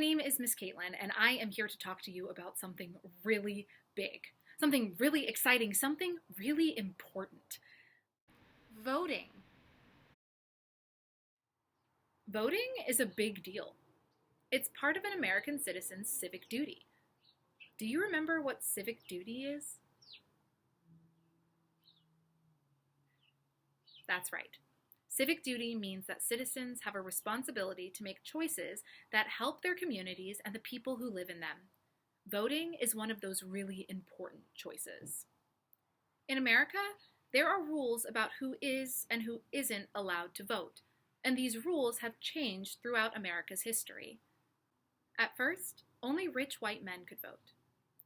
name is Miss Caitlyn, and I am here to talk to you about something really big, something really exciting, something really important. Voting. Voting is a big deal. It's part of an American citizen's civic duty. Do you remember what civic duty is? That's right. Civic duty means that citizens have a responsibility to make choices that help their communities and the people who live in them. Voting is one of those really important choices. In America, there are rules about who is and who isn't allowed to vote, and these rules have changed throughout America's history. At first, only rich white men could vote.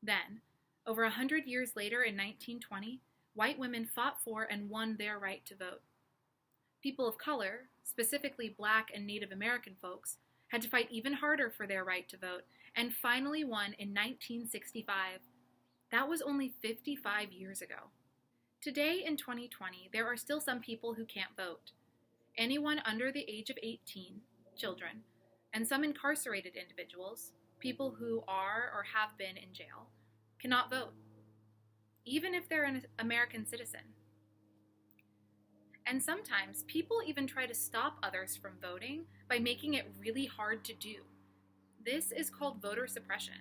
Then, over 100 years later in 1920, white women fought for and won their right to vote. People of color, specifically Black and Native American folks, had to fight even harder for their right to vote, and finally won in 1965. That was only 55 years ago. Today in 2020, there are still some people who can't vote. Anyone under the age of 18, children, and some incarcerated individuals, people who are or have been in jail, cannot vote, even if they're an American citizen. And sometimes people even try to stop others from voting by making it really hard to do. This is called voter suppression,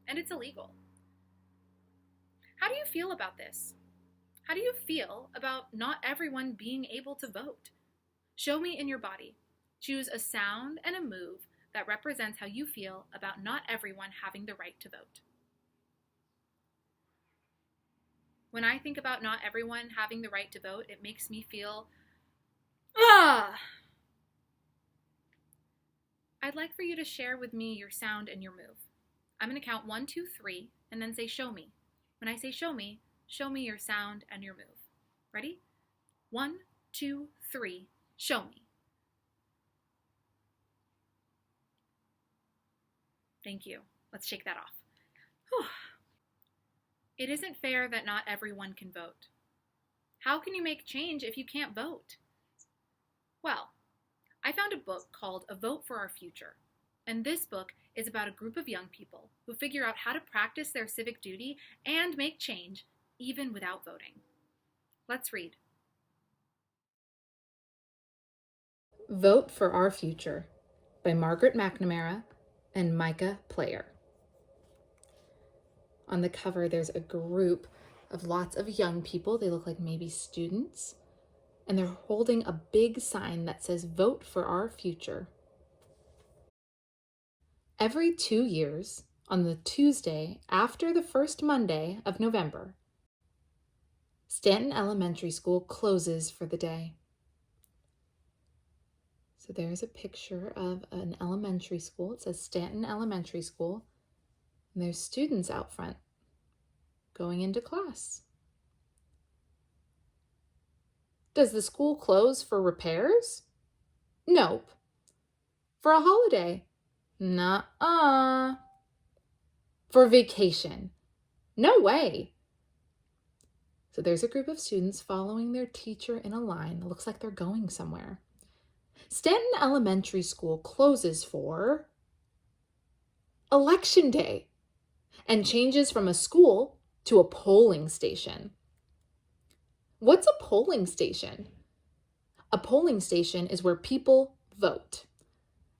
and it's illegal. How do you feel about this? How do you feel about not everyone being able to vote? Show me in your body. Choose a sound and a move that represents how you feel about not everyone having the right to vote. When I think about not everyone having the right to vote, it makes me feel, I'd like for you to share with me your sound and your move. I'm going to count 1, 2, 3, and then say show me. When I say show me your sound and your move. Ready? 1, 2, 3, show me. Thank you. Let's shake that off. Whew. It isn't fair that not everyone can vote. How can you make change if you can't vote? Well, I found a book called A Vote for Our Future, and this book is about a group of young people who figure out how to practice their civic duty and make change even without voting. Let's read. Vote for Our Future by Margaret McNamara and Micha. On the cover, there's a group of lots of young people. They look like maybe students. And they're holding a big sign that says, Vote for Our Future. Every 2 years, on the Tuesday after the first Monday of November, Stanton Elementary School closes for the day. So there's a picture of an elementary school. It says Stanton Elementary School. And there's students out front going into class. Does the school close for repairs? Nope. For a holiday? Nuh-uh. For vacation? No way. So there's a group of students following their teacher in a line. It looks like they're going somewhere. Stanton Elementary School closes for Election Day and changes from a school to a polling station. What's a polling station? A polling station is where people vote.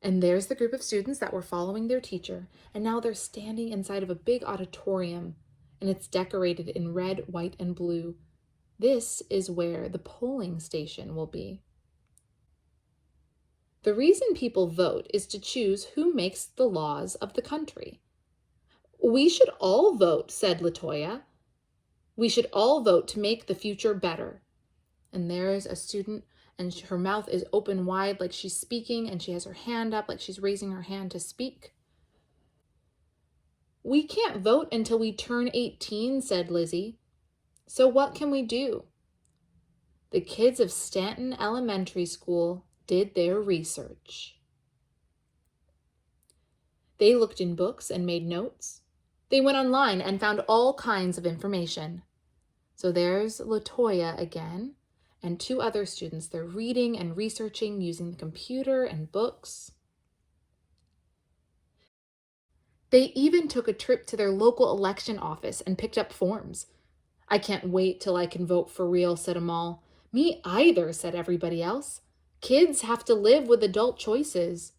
And there's the group of students that were following their teacher, and now they're standing inside of a big auditorium, and it's decorated in red, white, and blue. This is where the polling station will be. The reason people vote is to choose who makes the laws of the country. We should all vote, said Latoya. We should all vote to make the future better. And there's a student, and her mouth is open wide like she's speaking, and she has her hand up like she's raising her hand to speak. We can't vote until we turn 18, said Lizzie. So what can we do? The kids of Stanton Elementary School did their research. They looked in books and made notes. They went online and found all kinds of information. So there's Latoya again, and 2 other students. They're reading and researching using the computer and books. They even took a trip to their local election office and picked up forms. I can't wait till I can vote for real, said Amal. Me either, said everybody else. Kids have to live with adult choices.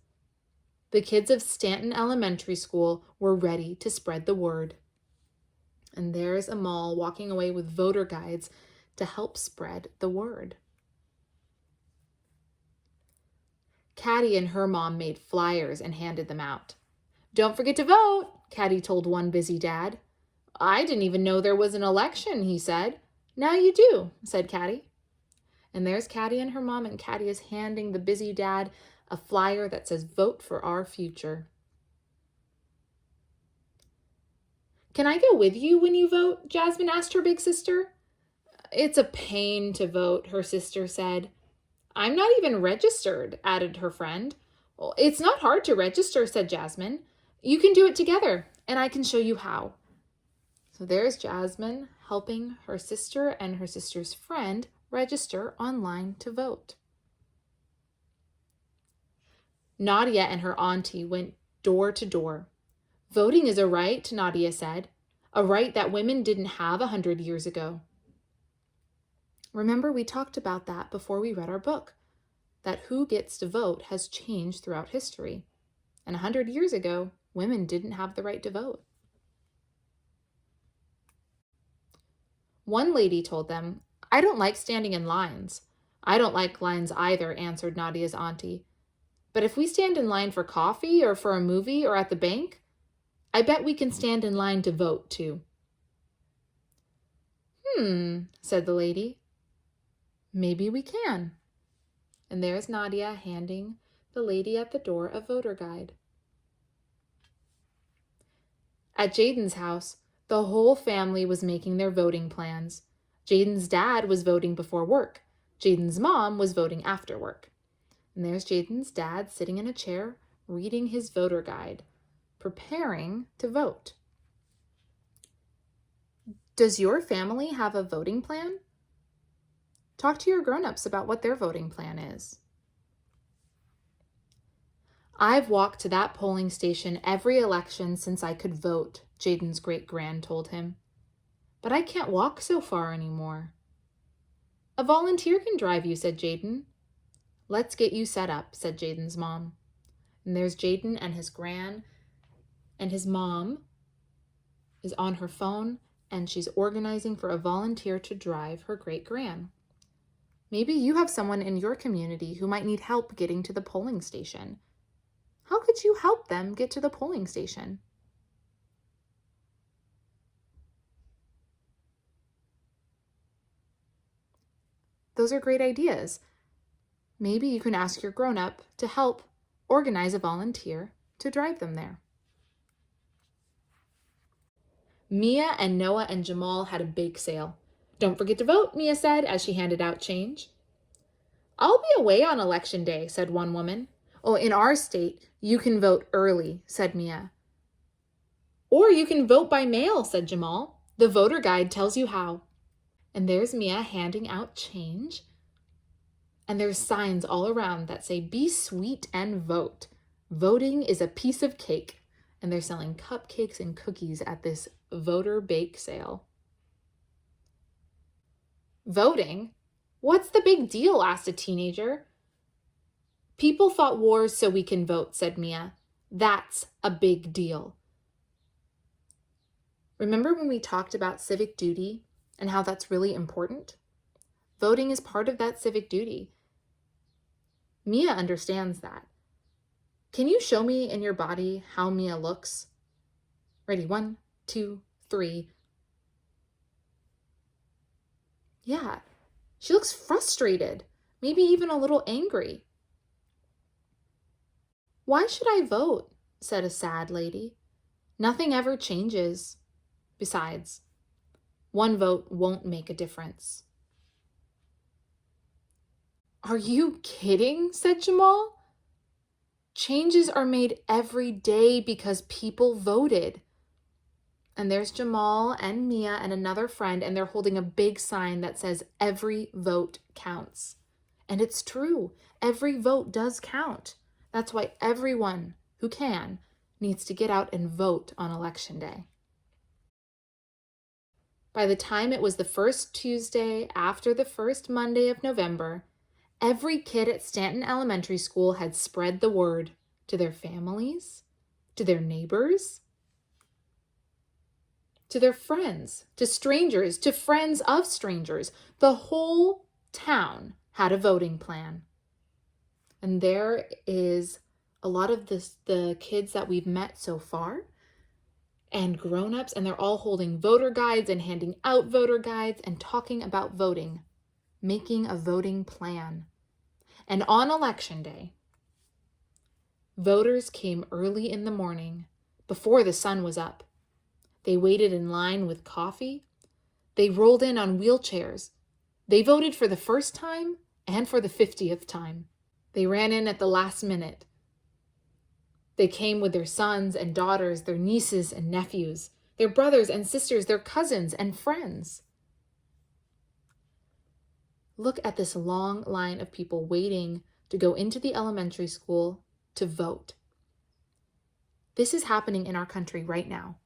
The kids of Stanton Elementary School were ready to spread the word. And there's Amal walking away with voter guides to help spread the word. Caddy and her mom made flyers and handed them out. Don't forget to vote, Caddy told one busy dad. I didn't even know there was an election, he said. Now you do, said Caddy. And there's Caddy and her mom, and Caddy is handing the busy dad a flyer that says, Vote for our future. Can I go with you when you vote? Jasmine asked her big sister. It's a pain to vote, her sister said. I'm not even registered, added her friend. Well, it's not hard to register, said Jasmine. You can do it together, and I can show you how. So there's Jasmine helping her sister and her sister's friend register online to vote. Nadia and her auntie went door to door. Voting is a right, Nadia said, a right that women didn't have 100 years ago. Remember, we talked about that before we read our book, that who gets to vote has changed throughout history. And 100 years ago, women didn't have the right to vote. One lady told them, I don't like standing in lines. I don't like lines either, answered Nadia's auntie. But if we stand in line for coffee or for a movie or at the bank, I bet we can stand in line to vote too. Said the lady. Maybe we can. And there's Nadia handing the lady at the door a voter guide. At Jaden's house, the whole family was making their voting plans. Jaden's dad was voting before work. Jaden's mom was voting after work. And there's Jaden's dad sitting in a chair, reading his voter guide, preparing to vote. Does your family have a voting plan? Talk to your grown-ups about what their voting plan is. I've walked to that polling station every election since I could vote, Jaden's great-grand told him. But I can't walk so far anymore. A volunteer can drive you, said Jaden. Let's get you set up, said Jaden's mom. And there's Jaden and his gran, and his mom is on her phone, and she's organizing for a volunteer to drive her great-gran. Maybe you have someone in your community who might need help getting to the polling station. How could you help them get to the polling station? Those are great ideas. Maybe you can ask your grown-up to help organize a volunteer to drive them there. Mia and Noah and Jamal had a bake sale. Don't forget to vote, Mia said as she handed out change. I'll be away on election day, said one woman. Oh, in our state, you can vote early, said Mia. Or you can vote by mail, said Jamal. The voter guide tells you how. And there's Mia handing out change. And there's signs all around that say, be sweet and vote. Voting is a piece of cake. And they're selling cupcakes and cookies at this voter bake sale. Voting? What's the big deal? Asked a teenager. People fought wars so we can vote, said Mia. That's a big deal. Remember when we talked about civic duty and how that's really important? Voting is part of that civic duty. Mia understands that. Can you show me in your body how Mia looks? Ready, 1, 2, 3. Yeah, she looks frustrated, maybe even a little angry. Why should I vote? Said a sad lady. Nothing ever changes. Besides, one vote won't make a difference. Are you kidding? Said Jamal. Changes are made every day because people voted. And there's Jamal and Mia and another friend, and they're holding a big sign that says, every vote counts. And it's true. Every vote does count. That's why everyone who can needs to get out and vote on Election Day. By the time it was the first Tuesday after the first Monday of November, every kid at Stanton Elementary School had spread the word to their families, to their neighbors, to their friends, to strangers, to friends of strangers. The whole town had a voting plan. And there is a lot of the kids that we've met so far and grown-ups, and they're all holding voter guides and handing out voter guides and talking about voting, making a voting plan. And on Election Day, voters came early in the morning before the sun was up. They waited in line with coffee. They rolled in on wheelchairs. They voted for the first time and for the 50th time. They ran in at the last minute. They came with their sons and daughters, their nieces and nephews, their brothers and sisters, their cousins and friends. Look at this long line of people waiting to go into the elementary school to vote. This is happening in our country right now.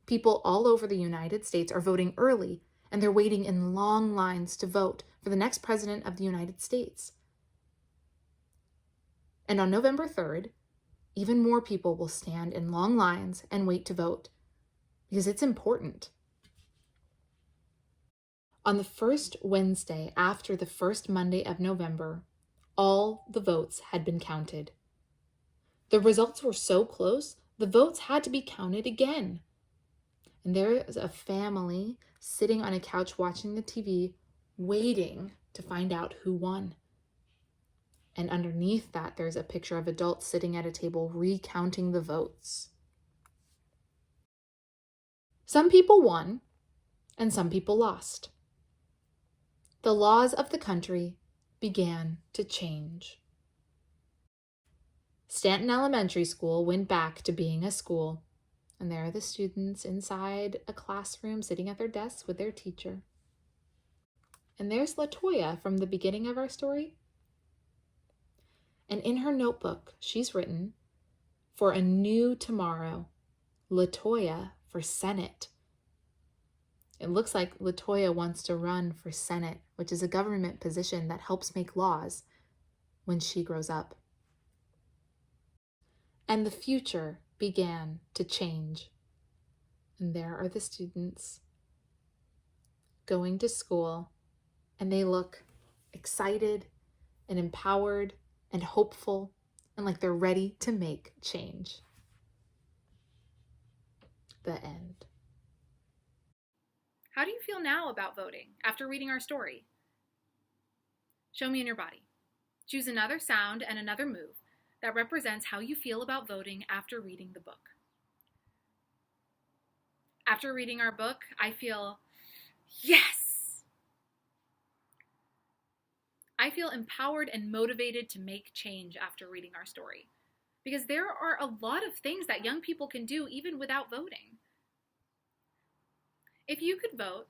People all over the United States are voting early, and they're waiting in long lines to vote for the next president of the United States. And on November 3rd, even more people will stand in long lines and wait to vote, because it's important. On the first Wednesday after the first Monday of November, all the votes had been counted. The results were so close, the votes had to be counted again. And there is a family sitting on a couch watching the TV, waiting to find out who won. And underneath that, there's a picture of adults sitting at a table recounting the votes. Some people won, and some people lost. The laws of the country began to change. Stanton Elementary School went back to being a school, and there are the students inside a classroom sitting at their desks with their teacher. And there's LaToya from the beginning of our story. And in her notebook, she's written, "For a new tomorrow, LaToya for Senate." It looks like LaToya wants to run for Senate, which is a government position that helps make laws when she grows up. And the future began to change. And there are the students going to school, and they look excited and empowered and hopeful and like they're ready to make change. The end. How do you feel now about voting after reading our story? Show me in your body. Choose another sound and another move that represents how you feel about voting after reading the book. After reading our book, I feel, yes! I feel empowered and motivated to make change after reading our story, because there are a lot of things that young people can do even without voting. If you could vote,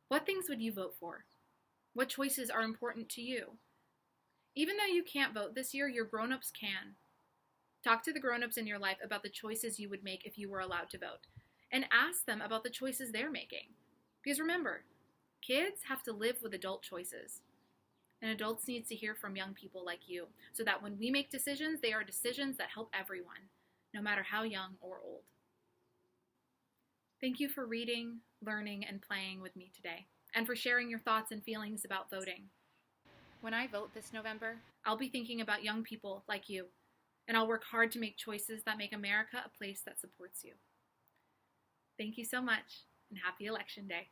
what things would you vote for? What choices are important to you? Even though you can't vote this year, your grown-ups can. Talk to the grown-ups in your life about the choices you would make if you were allowed to vote, and ask them about the choices they're making. Because remember, kids have to live with adult choices, and adults need to hear from young people like you, so that when we make decisions, they are decisions that help everyone, no matter how young or old. Thank you for reading, learning, and playing with me today, and for sharing your thoughts and feelings about voting. When I vote this November, I'll be thinking about young people like you, and I'll work hard to make choices that make America a place that supports you. Thank you so much, and happy Election Day.